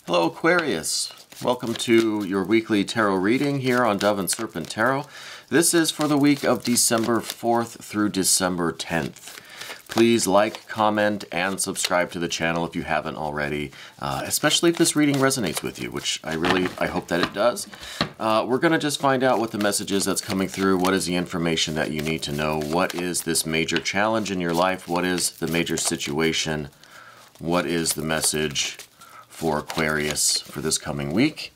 Hello Aquarius, welcome to your weekly tarot reading here on Dove and Serpent Tarot. This is for the week of December 4th through December 10th. Please like, comment, and subscribe to the channel if you haven't already, especially if this reading resonates with you, which I hope that it does. We're going to just find out what the message is that's coming through, what is the information that you need to know, what is this major challenge in your life, what is the major situation, what is the message for Aquarius for this coming week.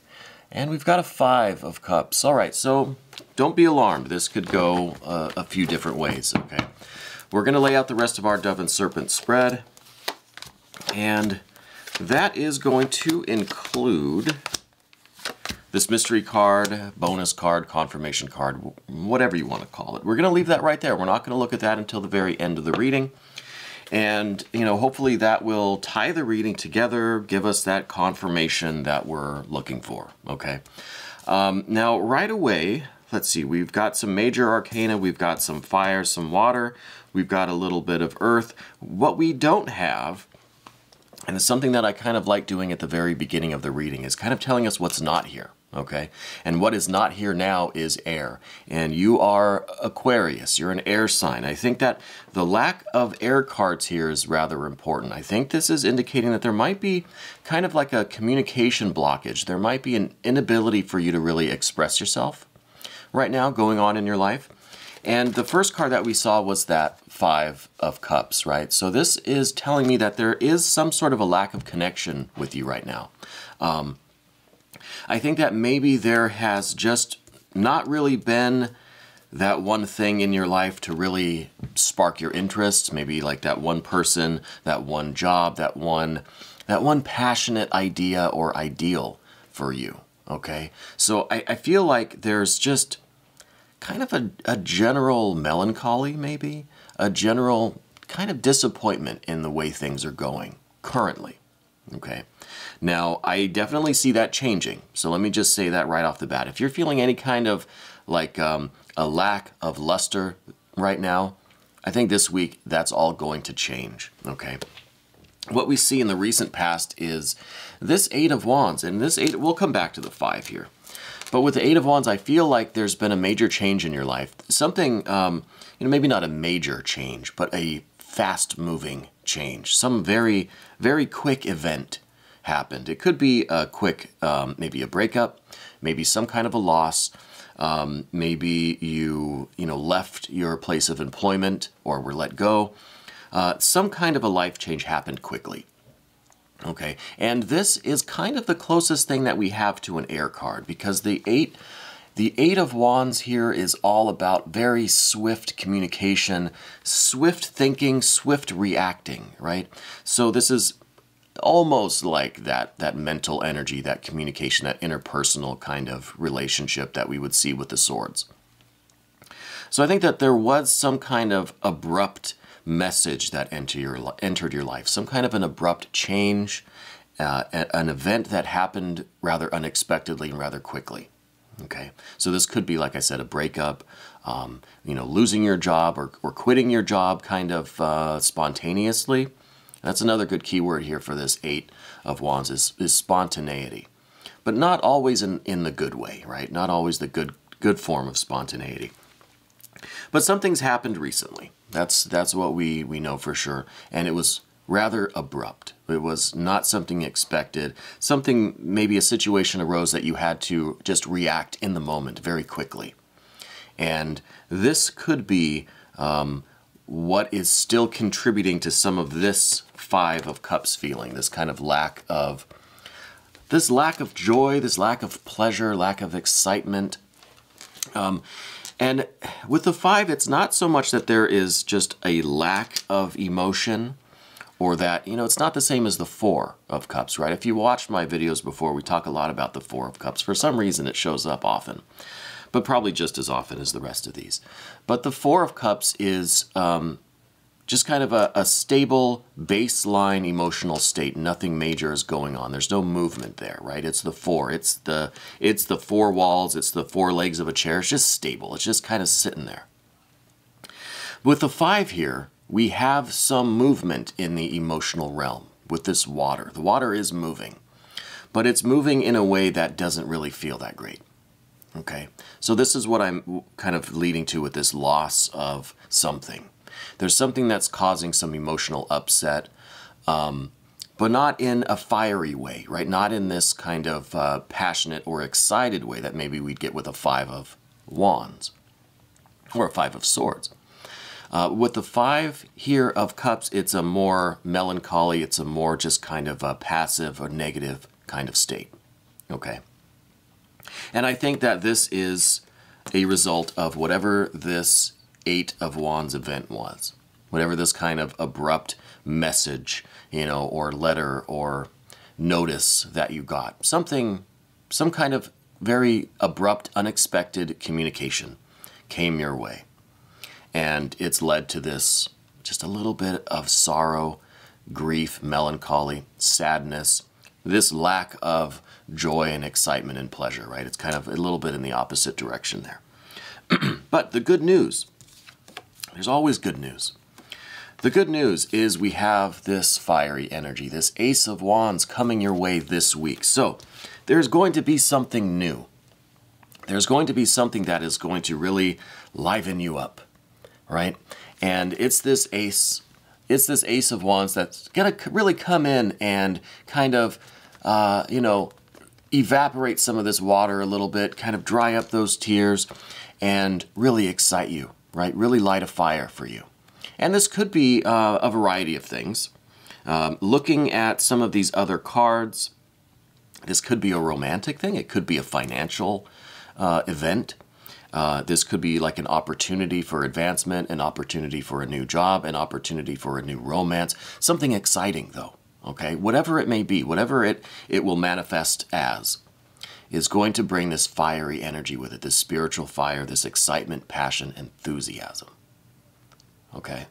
And we've got a 5 of Cups. All right, so don't be alarmed. This could go a few different ways, okay? We're going to lay out the rest of our Dove and Serpent spread, and that is going to include this mystery card, bonus card, confirmation card, whatever you want to call it. We're going to leave that right there. We're not going to look at that until the very end of the reading. And, you know, hopefully that will tie the reading together, give us that confirmation that we're looking for, okay? Now, right away, let's see, we've got some major arcana, we've got some fire, some water, we've got a little bit of earth. What we don't have, and it's something that I kind of like doing at the very beginning of the reading, is kind of telling us what's not here. Okay, and what is not here now is air, and you are Aquarius, you're an air sign. I think that the lack of air cards here is rather important. I think this is indicating that there might be kind of like a communication blockage. There might be an inability for you to really express yourself right now going on in your life. And the first card that we saw was that 5 of Cups, right? So this is telling me that there is some sort of a lack of connection with you right now. I think that maybe there has just not really been that one thing in your life to really spark your interests, maybe like that one person, that one job, that one passionate idea or ideal for you, okay? So I feel like there's just kind of a general melancholy, maybe, a general kind of disappointment in the way things are going currently, okay? Now, I definitely see that changing, so let me just say that right off the bat. If you're feeling any kind of like a lack of luster right now, I think this week that's all going to change, okay? What we see in the recent past is this 8 of Wands, and this 8, we'll come back to the 5 here. But with the 8 of Wands, I feel like there's been a major change in your life. Something, maybe not a major change, but a fast-moving change. Some very, very quick event happened. It could be a quick, maybe a breakup, maybe some kind of a loss, maybe you left your place of employment or were let go. Some kind of a life change happened quickly. Okay, and this is kind of the closest thing that we have to an air card, because the 8 of Wands here is all about very swift communication, swift thinking, swift reacting, right? So this is almost like that mental energy, that communication, that interpersonal kind of relationship that we would see with the swords. So I think that there was some kind of abrupt message that entered your life, some kind of an abrupt change, an event that happened rather unexpectedly and rather quickly. Okay, so this could be, like I said, a breakup, losing your job or quitting your job kind of spontaneously. That's another good keyword here for this 8 of Wands is spontaneity, but not always in the good way, right? Not always the good form of spontaneity. But something's happened recently. That's what we know for sure, and it was rather abrupt. It was not something expected. Something, maybe a situation arose that you had to just react in the moment very quickly. And this could be what is still contributing to some of this 5 of Cups feeling, this kind of lack of joy, this lack of pleasure, lack of excitement. And with the 5, it's not so much that there is just a lack of emotion, or that, it's not the same as the 4 of Cups, right? If you watched my videos before, we talk a lot about the 4 of Cups. For some reason, it shows up often, but probably just as often as the rest of these. But the 4 of Cups is just kind of a stable baseline emotional state. Nothing major is going on. There's no movement there, right? It's the 4. It's the 4 walls. It's the 4 legs of a chair. It's just stable. It's just kind of sitting there. With the 5 here, we have some movement in the emotional realm with this water. The water is moving. but it's moving in a way that doesn't really feel that great. Okay, so this is what I'm kind of leading to with this loss of something. There's something that's causing some emotional upset, but not in a fiery way, right? Not in this kind of passionate or excited way that maybe we'd get with a Five of Wands or a Five of Swords. With the Five here of Cups, it's a more melancholy, it's a more just kind of a passive or negative kind of state, okay? And I think that this is a result of whatever this Eight of Wands event was. Whatever this kind of abrupt message, you know, or letter or notice that you got. Some kind of very abrupt, unexpected communication came your way. And it's led to this, just a little bit of sorrow, grief, melancholy, sadness, this lack of joy and excitement and pleasure, right? It's kind of a little bit in the opposite direction there. But the good news, there's always good news. The good news is we have this fiery energy, this Ace of Wands coming your way this week. So there's going to be something new. There's going to be something that is going to really liven you up, right? And it's this Ace of Wands that's going to really come in and kind of, you know, evaporate some of this water a little bit, kind of dry up those tears, and really excite you, right? Really light a fire for you. And this could be a variety of things. Looking at some of these other cards, this could be a romantic thing. It could be a financial event. This could be like an opportunity for advancement, an opportunity for a new job, an opportunity for a new romance. Something exciting, though. Okay, whatever it may be, whatever it will manifest as, is going to bring this fiery energy with it, this spiritual fire, this excitement, passion, enthusiasm. Okay?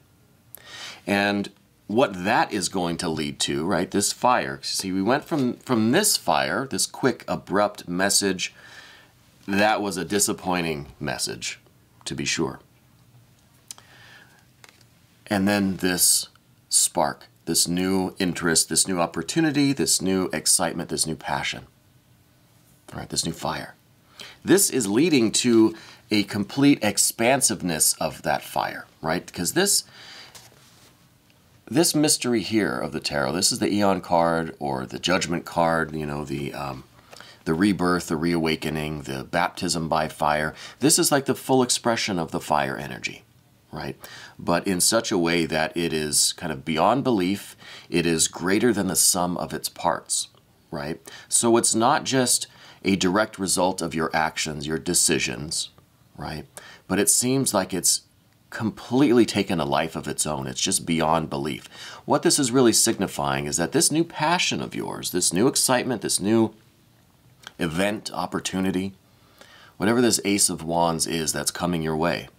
And what that is going to lead to, right, this fire, see, we went from this fire, this quick, abrupt message, that was a disappointing message, to be sure. And then this spark, this new interest, this new opportunity, this new excitement, this new passion, right? This new fire. This is leading to a complete expansiveness of that fire, right? Because this mystery here of the tarot, this is the Eon card or the Judgment card, you know, the rebirth, the reawakening, the baptism by fire. This is like the full expression of the fire energy, right? But in such a way that it is kind of beyond belief. It is greater than the sum of its parts, right? So it's not just a direct result of your actions, your decisions, right? But it seems like it's completely taken a life of its own. It's just beyond belief. What this is really signifying is that this new passion of yours, this new excitement, this new event, opportunity, whatever this Ace of Wands is that's coming your way,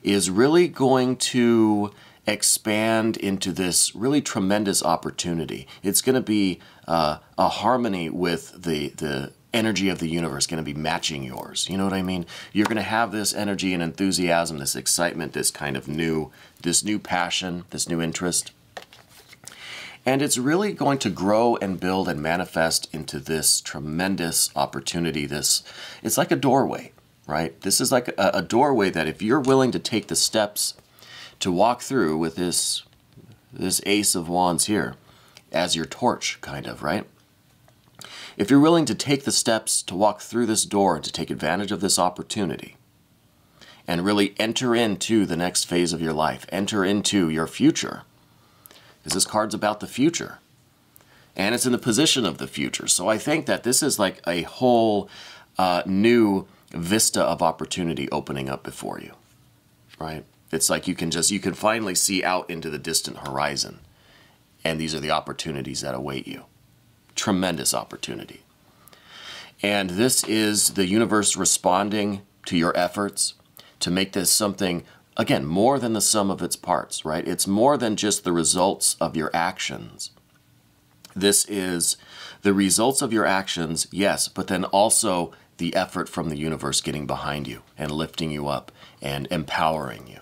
is really going to expand into this really tremendous opportunity. It's going to be a harmony with the energy of the universe, going to be matching yours. You know what I mean? You're going to have this energy and enthusiasm, this excitement, this kind of new passion, this new interest. And it's really going to grow and build and manifest into this tremendous opportunity. It's like a doorway, right? This is like a doorway that if you're willing to take the steps to walk through with this Ace of Wands here as your torch, kind of, right? If you're willing to take the steps to walk through this door and to take advantage of this opportunity and really enter into the next phase of your life, enter into your future, because this card's about the future, and it's in the position of the future. So I think that this is like a whole new vista of opportunity opening up before you, right? It's like you can finally see out into the distant horizon, and these are the opportunities that await you. Tremendous opportunity. And this is the universe responding to your efforts to make this something, again, more than the sum of its parts, right? It's more than just the results of your actions. This is the results of your actions, yes, but then also the effort from the universe getting behind you and lifting you up and empowering you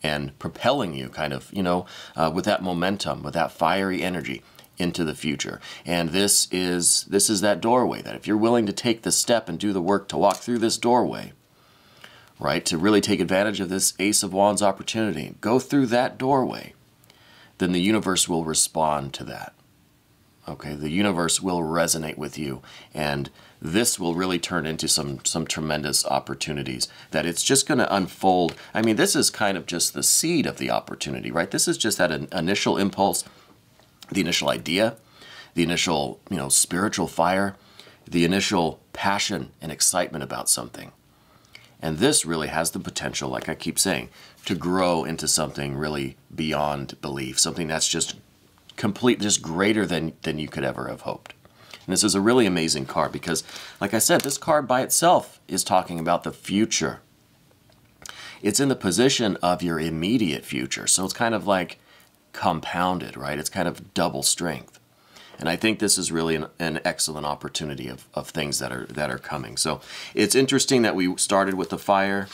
and propelling you kind of, you know, with that momentum, with that fiery energy into the future. And this is that doorway, that if you're willing to take the step and do the work to walk through this doorway, right, to really take advantage of this Ace of Wands opportunity, go through that doorway, then the universe will respond to that. Okay, the universe will resonate with you, and this will really turn into some tremendous opportunities that it's just going to unfold. I mean, this is kind of just the seed of the opportunity, right? This is just that initial impulse, the initial idea, the initial, spiritual fire, the initial passion and excitement about something. And this really has the potential, like I keep saying, to grow into something really beyond belief, something that's just greater than you could ever have hoped. And this is a really amazing card because, like I said, this card by itself is talking about the future. It's in the position of your immediate future, so it's kind of like compounded, right? It's kind of double strength. And I think this is really an excellent opportunity of things that are coming. So it's interesting that we started with the fire,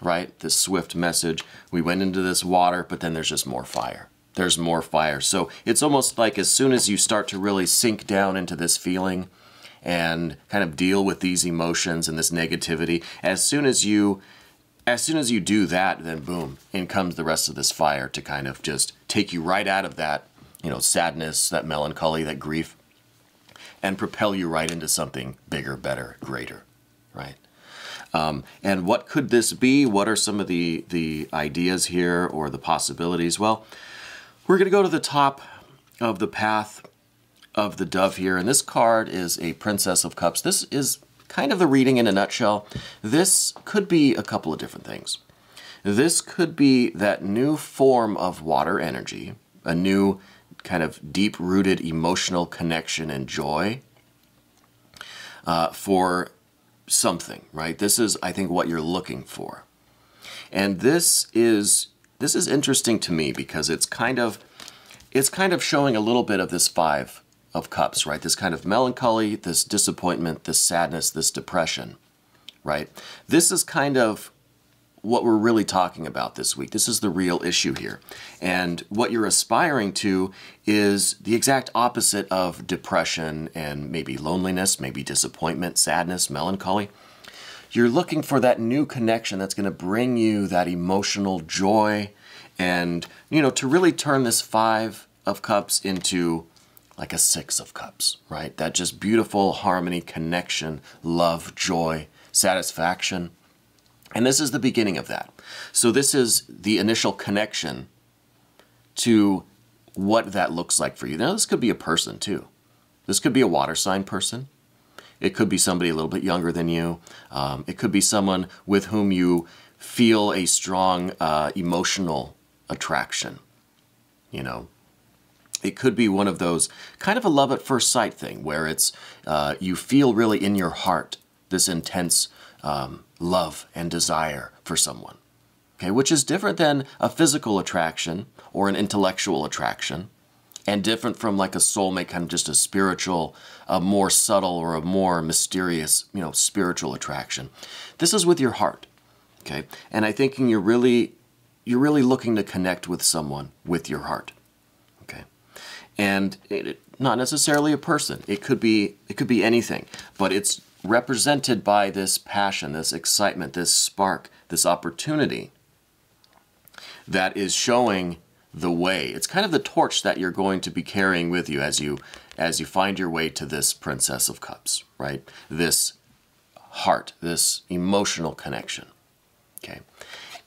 right? This swift message. We went into this water, but then there's just more fire. There's more fire. So it's almost like as soon as you start to really sink down into this feeling and kind of deal with these emotions and this negativity, as soon as you do that, then boom, in comes the rest of this fire to kind of just take you right out of that, sadness, that melancholy, that grief, and propel you right into something bigger, better, greater, right? And what could this be? What are some of the ideas here or the possibilities? Well, we're going to go to the top of the path of the dove here, and this card is a Princess of Cups. This is kind of the reading in a nutshell. This could be a couple of different things. This could be that new form of water energy, a new kind of deep-rooted emotional connection and joy for something, right? This is, I think, what you're looking for. And this is interesting to me because it's kind of showing a little bit of this Five of Cups, right? This kind of melancholy, this disappointment, this sadness, this depression, right? This is kind of what we're really talking about this week. This is the real issue here. And what you're aspiring to is the exact opposite of depression and maybe loneliness, maybe disappointment, sadness, melancholy. You're looking for that new connection that's going to bring you that emotional joy and, to really turn this Five of Cups into like a Six of Cups, right? That just beautiful harmony, connection, love, joy, satisfaction. And this is the beginning of that. So this is the initial connection to what that looks like for you. Now, this could be a person too. This could be a water sign person. It could be somebody a little bit younger than you. It could be someone with whom you feel a strong emotional attraction. It could be one of those kind of a love at first sight thing where it's you feel really in your heart this intense love and desire for someone. Okay, which is different than a physical attraction or an intellectual attraction, and different from like a soulmate, kind of just a spiritual, a more subtle or a more mysterious, spiritual attraction. This is with your heart, okay? And I think you're really looking to connect with someone with your heart, okay? And not necessarily a person. It could be anything, but it's represented by this passion, this excitement, this spark, this opportunity that is showing the way. It's kind of the torch that you're going to be carrying with you as you find your way to this Princess of Cups, right? This heart, this emotional connection, okay?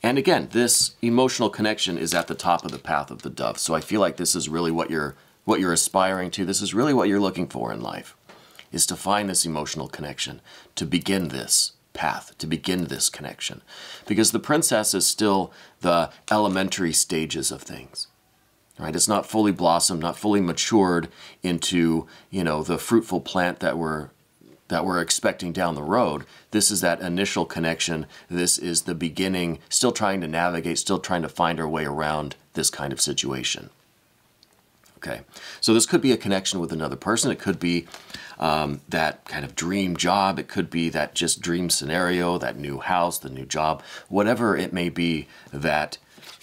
And again, this emotional connection is at the top of the path of the dove. So I feel like this is really what you're aspiring to. This is really what you're looking for in life, is to find this emotional connection, to begin this path, to begin this connection. Because the princess is still the elementary stages of things, right? It's not fully blossomed, not fully matured into, the fruitful plant that we're expecting down the road. This is that initial connection. This is the beginning, still trying to navigate, still trying to find our way around this kind of situation. Okay, so this could be a connection with another person. It could be that kind of dream job. It could be that just dream scenario, that new house, the new job, whatever it may be that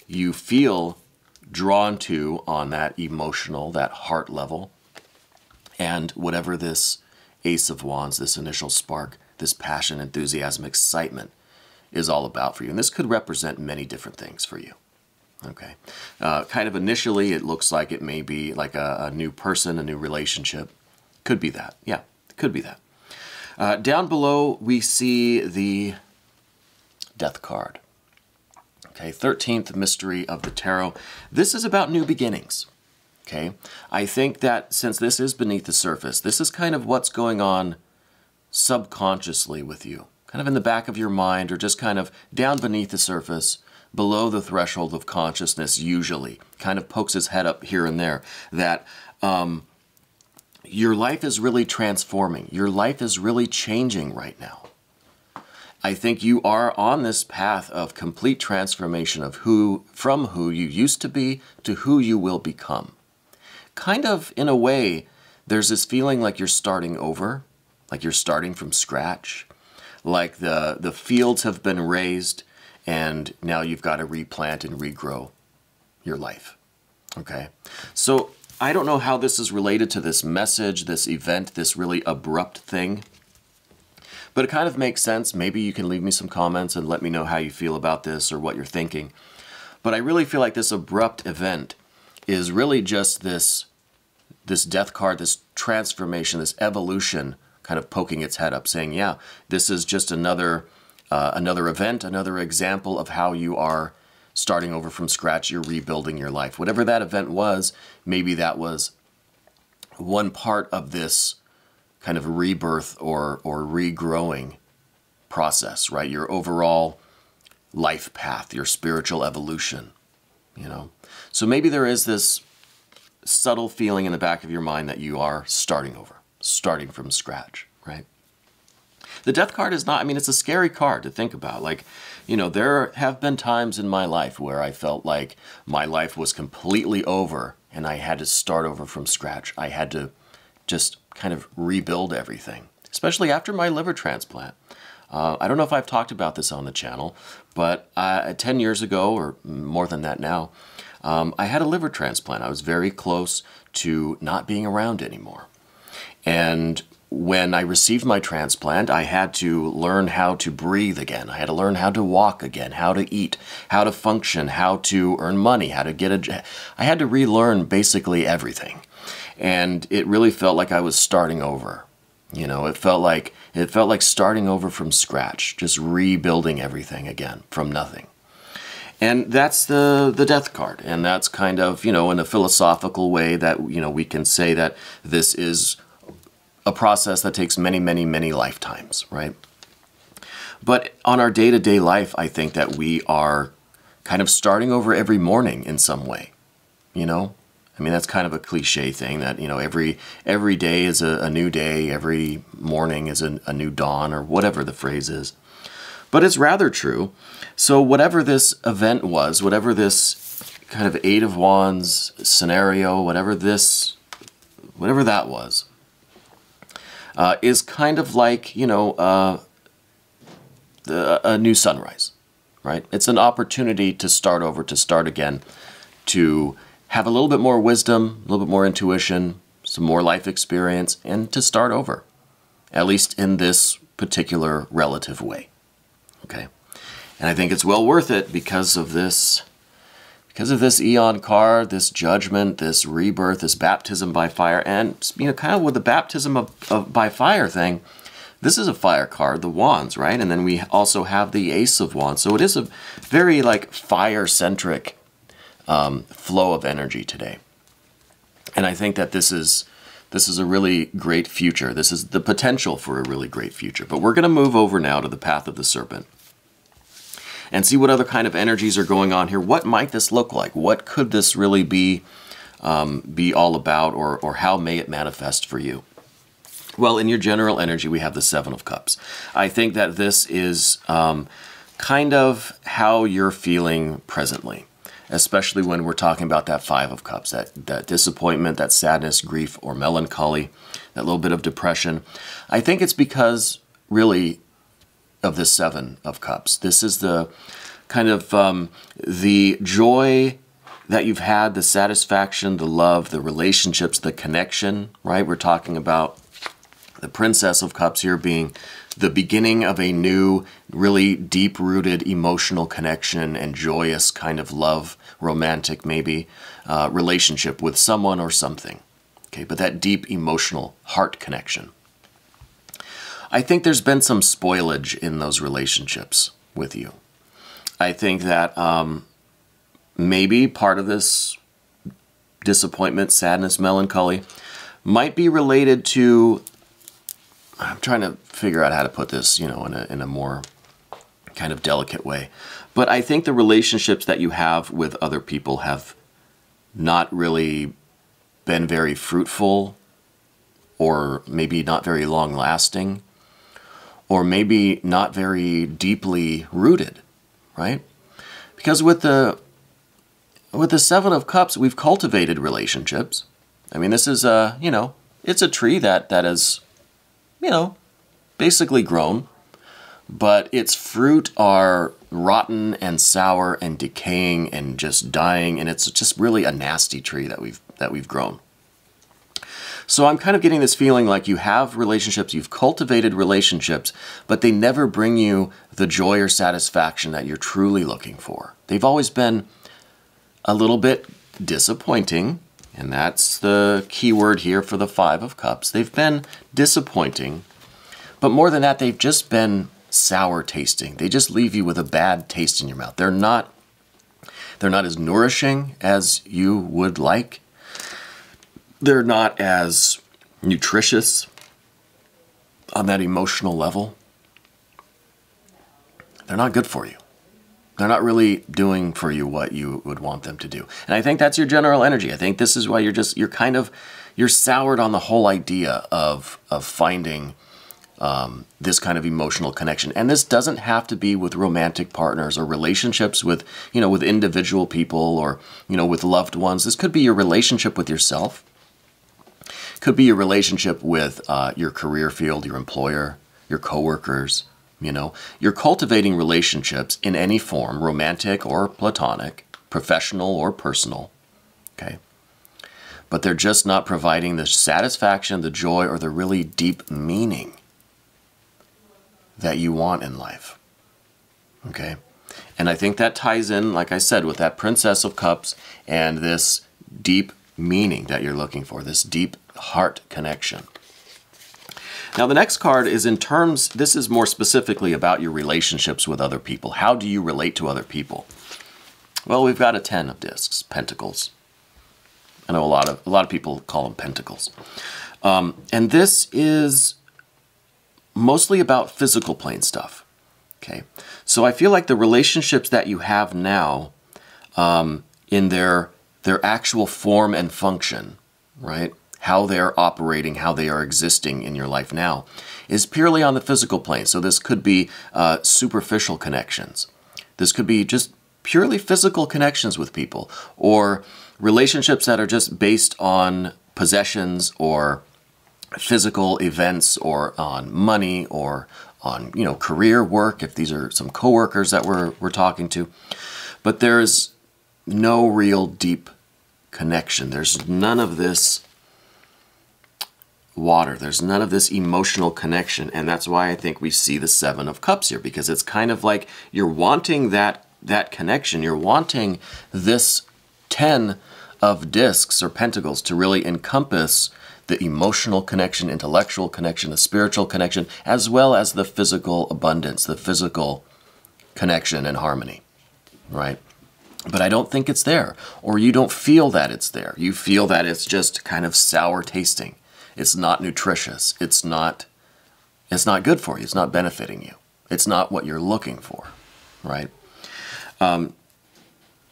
you feel drawn to on that emotional, that heart level. And whatever this Ace of Wands, this initial spark, this passion, enthusiasm, excitement is all about for you. And this could represent many different things for you. Okay. Kind of initially, it looks like it may be like a new person, a new relationship. Could be that. Yeah, it could be that. Down below, we see the Death card. Okay, 13th mystery of the tarot. This is about new beginnings. Okay, I think that since this is beneath the surface, this is kind of what's going on subconsciously with you, kind of in the back of your mind, or just kind of down beneath the surface, below the threshold of consciousness, usually kind of pokes his head up here and there, that your life is really transforming. Your life is really changing right now. I think you are on this path of complete transformation of from who you used to be to who you will become. Kind of, in a way, there's this feeling like you're starting over, like you're starting from scratch, like the fields have been raised and now you've got to replant and regrow your life. Okay? So I don't know how this is related to this message, this event, this really abrupt thing, but it kind of makes sense. Maybe you can leave me some comments and let me know how you feel about this or what you're thinking. But I really feel like this abrupt event is really just this Death card, this transformation, this evolution kind of poking its head up, saying, yeah, this is just another event, another example of how you are starting over from scratch. You're rebuilding your life. Whatever that event was, maybe that was one part of this kind of rebirth or regrowing process, right? Your overall life path, your spiritual evolution, you know? So maybe there is this subtle feeling in the back of your mind that you are starting over, starting from scratch, right? The Death card is not, I mean, it's a scary card to think about. Like, you know, there have been times in my life where I felt like my life was completely over and I had to start over from scratch. I had to just kind of rebuild everything, especially after my liver transplant. I don't know if I've talked about this on the channel, but 10 years ago, or more than that now, I had a liver transplant. I was very close to not being around anymore. And when I received my transplant, I had to learn how to breathe again. I had to learn how to walk again, how to eat, how to function, how to earn money, how to get I had to relearn basically everything. And it really felt like I was starting over. You know, it felt like starting over from scratch, just rebuilding everything again from nothing. And that's the Death card. And that's kind of, you know, in a philosophical way that, you know, we can say that this is a process that takes many, many, many lifetimes, right? But on our day-to-day life, I think that we are kind of starting over every morning in some way, you know? I mean, that's kind of a cliche thing that, you know, every day is a new day, every morning is a new dawn, or whatever the phrase is. But it's rather true. So whatever this event was, whatever this kind of Eight of Wands scenario, whatever that was, is kind of like, you know, a new sunrise, right? It's an opportunity to start over, to start again, to have a little bit more wisdom, a little bit more intuition, some more life experience, and to start over, at least in this particular relative way, okay? And I think it's well worth it because of this Eon card, this judgment, this rebirth, this baptism by fire, and, you know, kind of with the baptism by fire thing, this is a fire card, the Wands, right? And then we also have the Ace of Wands, so it is a very, like, fire-centric flow of energy today. And I think that this is a really great future. This is the potential for a really great future. But we're going to move over now to the path of the Serpent and see what other kind of energies are going on here. What might this look like? What could this really be all about, or how may it manifest for you? Well, in your general energy, we have the Seven of Cups. I think that this is kind of how you're feeling presently, especially when we're talking about that Five of Cups, that disappointment, that sadness, grief, or melancholy, that little bit of depression. I think it's because, really, of the Seven of Cups. This is the kind of the joy that you've had, the satisfaction, the love, the relationships, the connection, right? We're talking about the Princess of Cups here being the beginning of a new, really deep-rooted emotional connection and joyous kind of love, romantic maybe, relationship with someone or something. Okay, but that deep emotional heart connection. I think there's been some spoilage in those relationships with you. I think that maybe part of this disappointment, sadness, melancholy might be related to, I'm trying to figure out how to put this, you know, in a more kind of delicate way. But I think the relationships that you have with other people have not really been very fruitful, or maybe not very long lasting, or maybe not very deeply rooted, right? Because with the Seven of Cups, we've cultivated relationships. I mean, this is a, you know, it's a tree that is, you know, basically grown, but its fruit are rotten and sour and decaying and just dying, and it's just really a nasty tree that we've grown. So I'm kind of getting this feeling like you have relationships, you've cultivated relationships, but they never bring you the joy or satisfaction that you're truly looking for. They've always been a little bit disappointing, and that's the key word here for the Five of Cups. They've been disappointing, but more than that, they've just been sour tasting. They just leave you with a bad taste in your mouth. They're not as nourishing as you would like. They're not as nutritious on that emotional level. They're not good for you. They're not really doing for you what you would want them to do. And I think that's your general energy. I think this is why you're soured on the whole idea of finding this kind of emotional connection. And this doesn't have to be with romantic partners or relationships with, you know, with individual people or, you know, with loved ones. This could be your relationship with yourself. Could be your relationship with your career field, your employer, your coworkers. You know, you're cultivating relationships in any form, romantic or platonic, professional or personal. Okay, but they're just not providing the satisfaction, the joy, or the really deep meaning that you want in life. Okay, and I think that ties in, like I said, with that Princess of Cups and this deep meaning that you're looking for, this deep heart connection. Now the next card is in terms, this is more specifically about your relationships with other people. How do you relate to other people? Well, we've got a 10 of discs, pentacles. I know a lot of people call them pentacles. And this is mostly about physical plane stuff. Okay, so I feel like the relationships that you have now in their actual form and function, right? How they're operating, how they are existing in your life now, is purely on the physical plane. So this could be superficial connections. This could be just purely physical connections with people, or relationships that are just based on possessions or physical events, or on money, or on, you know, career work, if these are some coworkers that we're talking to. But there's no real deep connection. There's none of this water. There's none of this emotional connection, and that's why I think we see the Seven of Cups here, because it's kind of like you're wanting that connection. You're wanting this 10 of discs or pentacles to really encompass the emotional connection, intellectual connection, the spiritual connection, as well as the physical abundance, the physical connection and harmony, right? But I don't think it's there, or you don't feel that it's there. You feel that it's just kind of sour tasting. It's not nutritious. It's not good for you. It's not benefiting you. It's not what you're looking for, right?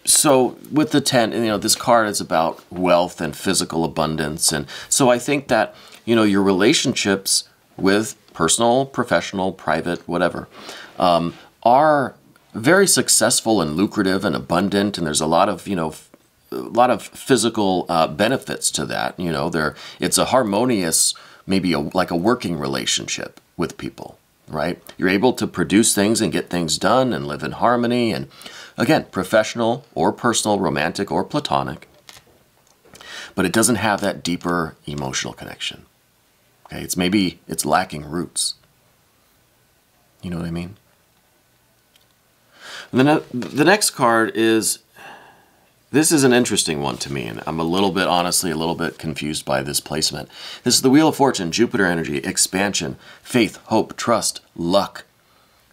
So with the 10, you know, this card is about wealth and physical abundance. And so I think that, you know, your relationships with personal, professional, private, whatever, are very successful and lucrative and abundant. And there's a lot of, you know, a lot of physical benefits to that. You know, it's a harmonious, maybe like a working relationship with people, right? You're able to produce things and get things done and live in harmony and Again, professional or personal, romantic or platonic. But it doesn't have that deeper emotional connection. Okay, it's lacking roots. You know what I mean? And then the next card is, this is an interesting one to me, and I'm honestly, a little bit confused by this placement. This is the Wheel of Fortune, Jupiter energy, expansion, faith, hope, trust, luck,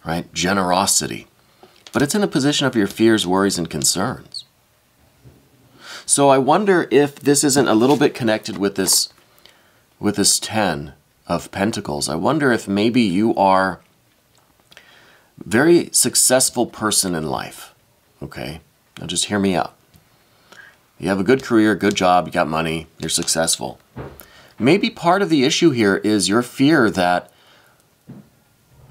right? Generosity. But it's in the position of your fears, worries, and concerns. So I wonder if this isn't a little bit connected with this 10 of Pentacles. I wonder if maybe you are a very successful person in life. Okay? Now just hear me out. You have a good career, good job, you got money, you're successful. Maybe part of the issue here is your fear that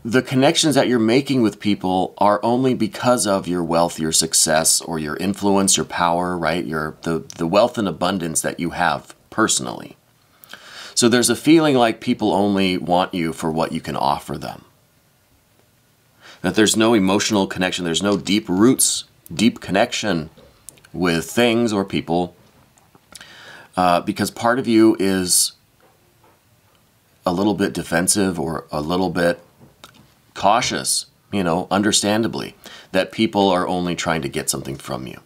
the connections that you're making with people are only because of your wealth, your success, or your influence, your power, right? The wealth and abundance that you have personally. So there's a feeling like people only want you for what you can offer them. That there's no emotional connection, there's no deep roots, deep connection with things or people, because part of you is a little bit defensive or a little bit cautious, understandably, that people are only trying to get something from you.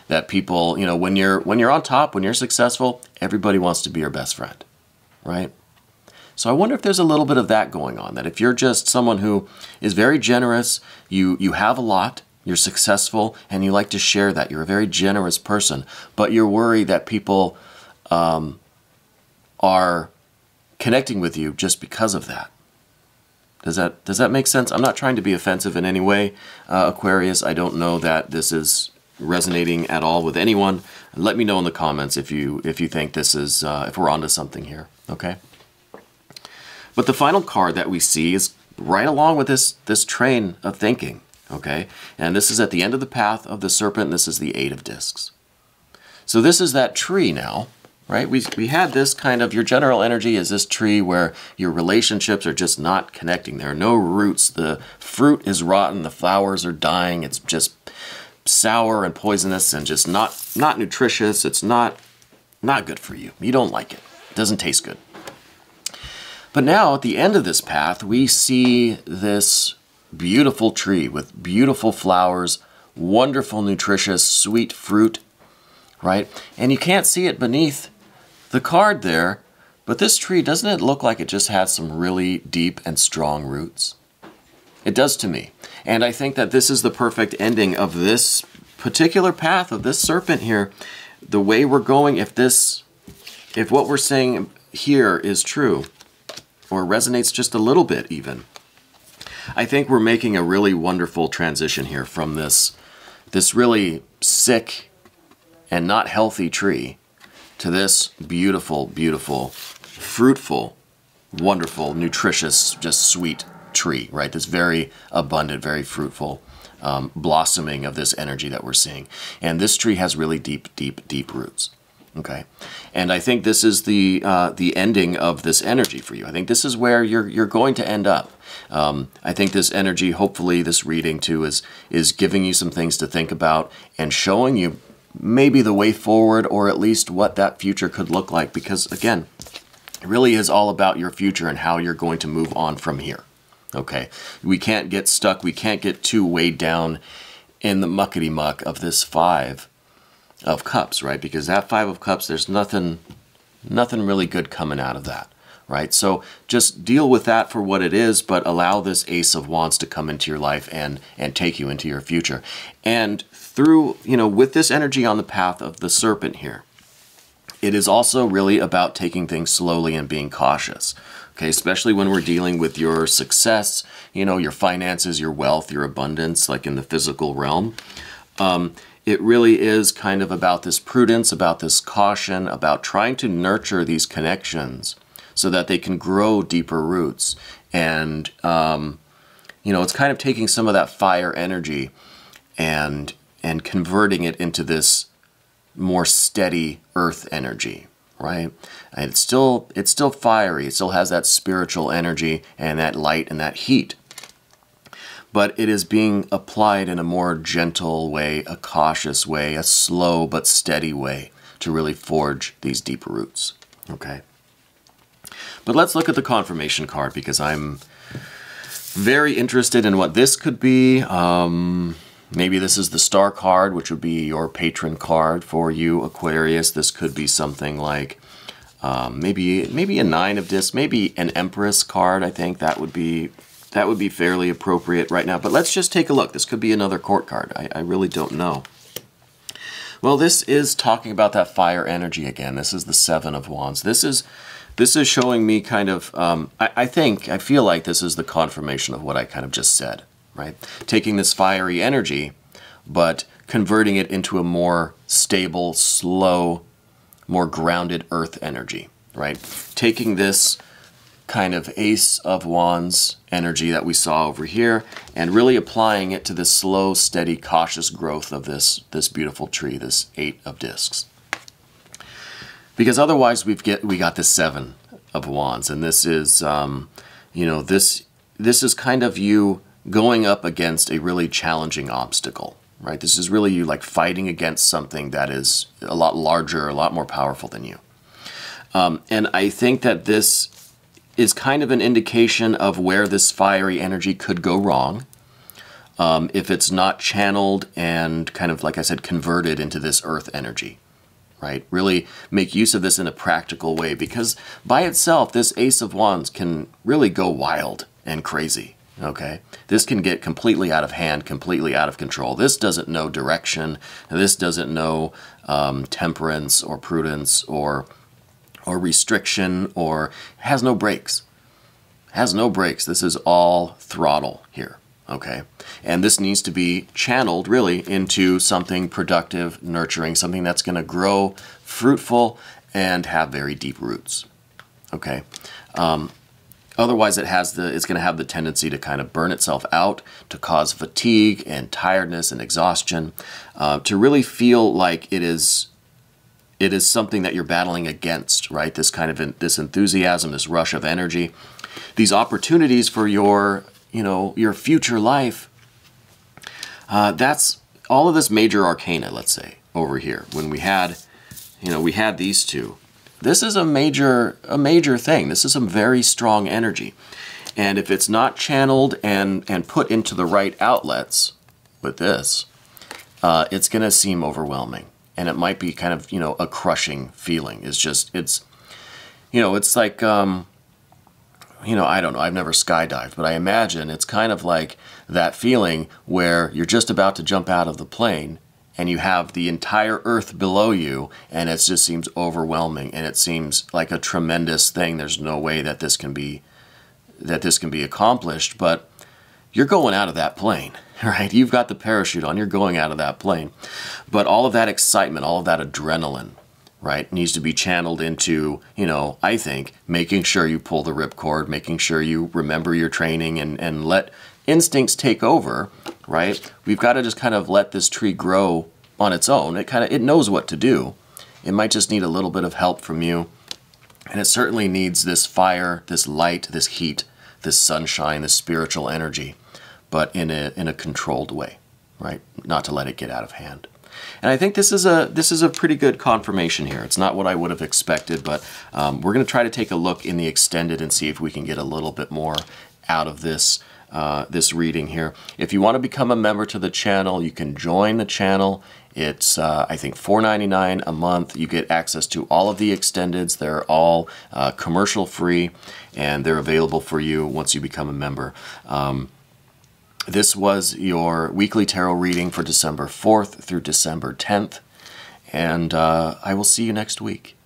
That people, when you're on top, when you're successful, everybody wants to be your best friend, right? So I wonder if there's a little bit of that going on, that if you're just someone who is very generous, you have a lot, you're successful, and you like to share that. You're a very generous person, but you're worried that people are connecting with you just because of that. Does that make sense? I'm not trying to be offensive in any way, Aquarius. I don't know that this is resonating at all with anyone. Let me know in the comments if you think this is if we're onto something here. Okay. But the final card that we see is right along with this train of thinking. Okay, and this is at the end of the path of the Serpent. This is the 8 of Discs. So this is that tree now, right? We had this kind of, your general energy is this tree where your relationships are just not connecting. There are no roots. The fruit is rotten. The flowers are dying. It's just sour and poisonous and just not nutritious. It's not good for you. You don't like it. It doesn't taste good. But now at the end of this path, we see this beautiful tree with beautiful flowers, wonderful, nutritious, sweet fruit, right? And you can't see it beneath the card there, but this tree, doesn't it look like it just has some really deep and strong roots? It does to me. And I think that this is the perfect ending of this particular path of this Serpent here. The way we're going, if what we're saying here is true, or resonates just a little bit even, I think we're making a really wonderful transition here from this really sick and not healthy tree to this beautiful, beautiful, fruitful, wonderful, nutritious, just sweet tree, right? This very abundant, very fruitful blossoming of this energy that we're seeing. And this tree has really deep, deep, deep roots. Okay, and I think this is the ending of this energy for you. I think this is where you're going to end up. I think this energy, hopefully this reading too, is giving you some things to think about and showing you maybe the way forward, or at least what that future could look like. Because again, it really is all about your future and how you're going to move on from here. Okay, we can't get stuck. We can't get too weighed down in the muckety muck of this 5 of Cups, right? Because that 5 of Cups, there's nothing really good coming out of that, right? So just deal with that for what it is, but allow this Ace of Wands to come into your life and take you into your future. And through, with this energy on the path of the Serpent here, it is also really about taking things slowly and being cautious. Okay, especially when we're dealing with your success, your finances, your wealth, your abundance, like in the physical realm. It really is kind of about this prudence, about this caution, about trying to nurture these connections so that they can grow deeper roots. And, it's kind of taking some of that fire energy and converting it into this more steady earth energy, right? And it's still fiery. It still has that spiritual energy and that light and that heat. but it is being applied in a more gentle way, a cautious way, a slow but steady way to really forge these deeper roots. Okay? But let's look at the confirmation card, because I'm very interested in what this could be. Maybe this is the star card, which would be your patron card for you, Aquarius. This could be something like maybe a 9 of discs, maybe an Empress card. I think that would be fairly appropriate right now. But let's just take a look. This could be another court card. I really don't know. Well, this is talking about that fire energy again. This is the 7 of Wands. This is showing me kind of, I feel like this is the confirmation of what I kind of just said, right? Taking this fiery energy, but converting it into a more stable, slow, more grounded earth energy, right? Taking this kind of Ace of Wands energy that we saw over here and really applying it to this slow, steady, cautious growth of this beautiful tree, this 8 of discs. Because otherwise we got this 7 of Wands, and this is, you know, this is kind of you going up against a really challenging obstacle, right? This is really you like fighting against something that is a lot larger, a lot more powerful than you. And I think that this is kind of an indication of where this fiery energy could go wrong if it's not channeled and kind of, like I said, converted into this earth energy, right? Really make use of this in a practical way, because by itself, this Ace of Wands can really go wild and crazy, okay? This can get completely out of hand, completely out of control. This doesn't know direction. This doesn't know temperance or prudence or restriction, or has no brakes. Has no brakes. This is all throttle here, okay? And this needs to be channeled really into something productive, nurturing, something that's going to grow fruitful and have very deep roots, okay? Otherwise, it's going to have the tendency to kind of burn itself out, to cause fatigue and tiredness and exhaustion, to really feel like it is something that you're battling against, right? This kind of this enthusiasm, this rush of energy, these opportunities for your, you know, your future life. That's all of this major arcana, let's say, over here. When we had, you know, we had these two. This is a major thing. This is some very strong energy. And if it's not channeled and put into the right outlets with this, it's going to seem overwhelming. And it might be kind of, you know, a crushing feeling. It's, you know, it's like, you know, I don't know, I've never skydived, but I imagine it's kind of like that feeling where you're just about to jump out of the plane and you have the entire earth below you, and it just seems overwhelming, and it seems like a tremendous thing. There's no way that this can be accomplished, but you're going out of that plane, right? You've got the parachute on, you're going out of that plane. But all of that excitement, all of that adrenaline, right, needs to be channeled into, you know, I think, making sure you pull the ripcord, making sure you remember your training and let instincts take over, right? We've got to just kind of let this tree grow on its own. It knows what to do. It might just need a little bit of help from you. And it certainly needs this fire, this light, this heat, this sunshine, this spiritual energy, but in a controlled way, right? Not to let it get out of hand. And I think this is a pretty good confirmation here. It's not what I would have expected, but we're going to try to take a look in the extended and see if we can get a little bit more out of this this reading here. If you want to become a member to the channel, you can join the channel. It's, I think, $4.99 a month. You get access to all of the extendeds. They're all commercial free, and they're available for you once you become a member. This was your weekly tarot reading for December 4th through December 10th, and I will see you next week.